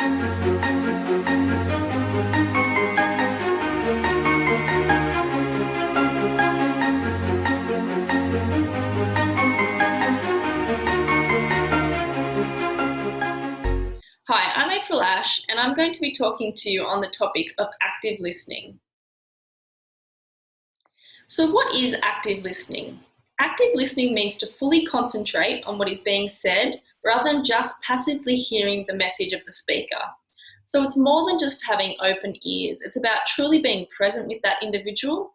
Hi, I'm April Ash, and I'm going to be talking to you on the topic of active listening. So what is active listening? Active listening means to fully concentrate on what is being said rather than just passively hearing the message of the speaker. So it's more than just having open ears. It's about truly being present with that individual,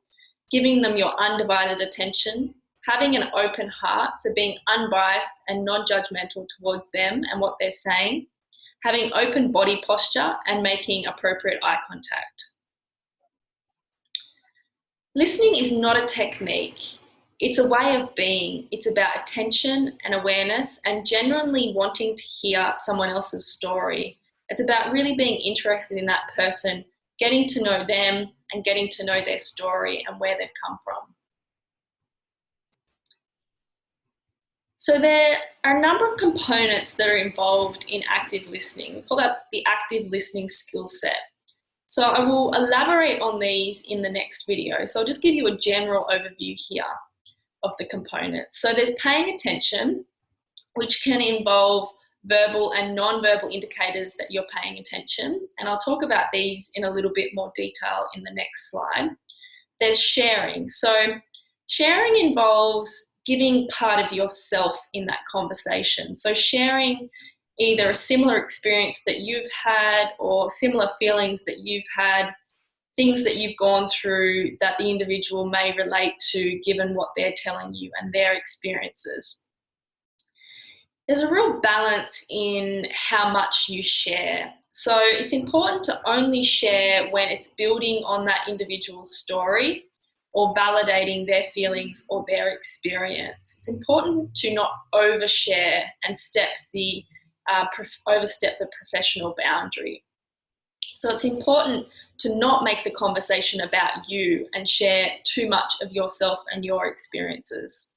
giving them your undivided attention, having an open heart, so being unbiased and non-judgmental towards them and what they're saying, having open body posture and making appropriate eye contact. Listening is not a technique, it's a way of being. It's about attention and awareness and genuinely wanting to hear someone else's story. It's about really being interested in that person, getting to know them and getting to know their story and where they've come from. So there are a number of components that are involved in active listening. We call that the active listening skill set. So I will elaborate on these in the next video. So I'll just give you a general overview here of the components. So there's paying attention, which can involve verbal and non-verbal indicators that you're paying attention. And I'll talk about these in a little bit more detail in the next slide. There's sharing. So sharing involves giving part of yourself in that conversation. So sharing either a similar experience that you've had or similar feelings that you've had, things that you've gone through that the individual may relate to given what they're telling you and their experiences. There's a real balance in how much you share. So it's important to only share when it's building on that individual's story or validating their feelings or their experience. It's important to not overshare and overstep the professional boundary. So it's important to not make the conversation about you and share too much of yourself and your experiences.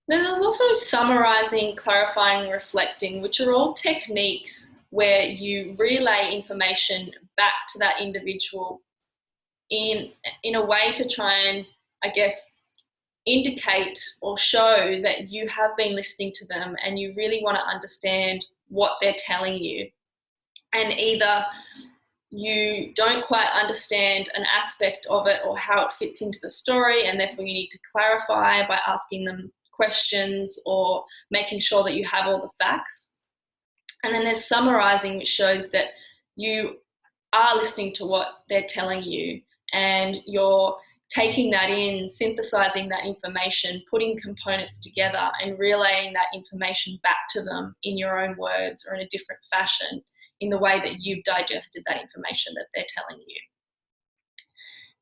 Then there's also summarizing, clarifying, reflecting, which are all techniques where you relay information back to that individual in a way to try and, I guess, indicate or show that you have been listening to them and you really want to understand what they're telling you. And either you don't quite understand an aspect of it or how it fits into the story, and therefore you need to clarify by asking them questions or making sure that you have all the facts. And then there's summarizing, which shows that you are listening to what they're telling you and you're taking that in, synthesizing that information, putting components together and relaying that information back to them in your own words or in a different fashion in the way that you've digested that information that they're telling you.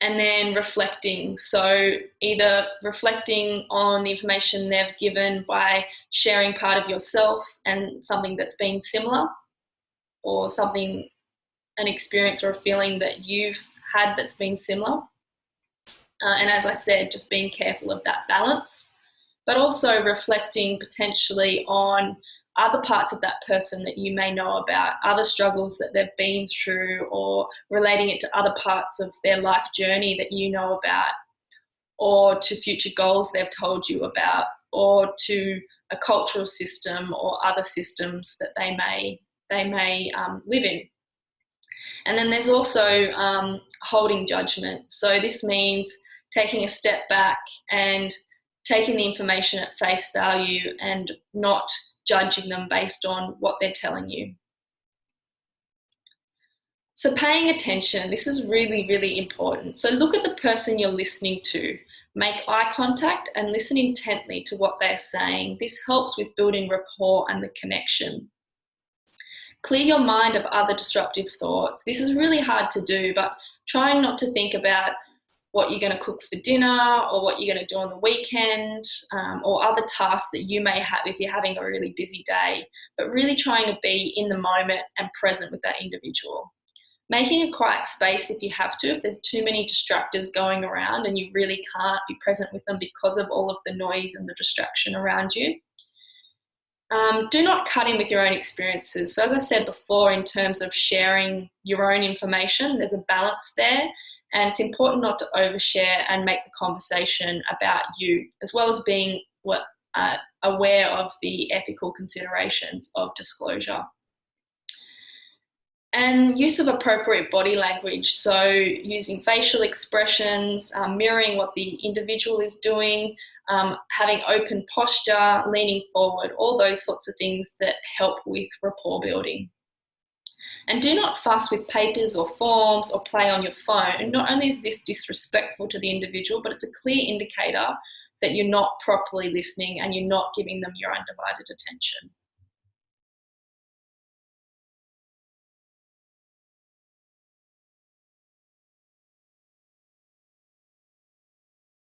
And then reflecting, so either reflecting on the information they've given by sharing part of yourself and something that's been similar, or something, an experience or a feeling that you've had that's been similar. And as I said, just being careful of that balance, but also reflecting potentially on other parts of that person that you may know about, other struggles that they've been through, or relating it to other parts of their life journey that you know about, or to future goals they've told you about, or to a cultural system or other systems that they may live in. And then there's also holding judgment. So this means taking a step back and taking the information at face value and not judging them based on what they're telling you. So paying attention, this is really, really important. So look at the person you're listening to, make eye contact and listen intently to what they're saying. This helps with building rapport and the connection. Clear your mind of other disruptive thoughts. This is really hard to do, but trying not to think about what you're going to cook for dinner or what you're going to do on the weekend, or other tasks that you may have if you're having a really busy day, but really trying to be in the moment and present with that individual. Making a quiet space if you have to, if there's too many distractors going around and you really can't be present with them because of all of the noise and the distraction around you. Do not cut in with your own experiences. So as I said before, in terms of sharing your own information, there's a balance there. And it's important not to overshare and make the conversation about you, as well as being aware of the ethical considerations of disclosure. And use of appropriate body language, so using facial expressions, mirroring what the individual is doing, having open posture, leaning forward, all those sorts of things that help with rapport building. And do not fuss with papers or forms or play on your phone. Not only is this disrespectful to the individual, but it's a clear indicator that you're not properly listening and you're not giving them your undivided attention.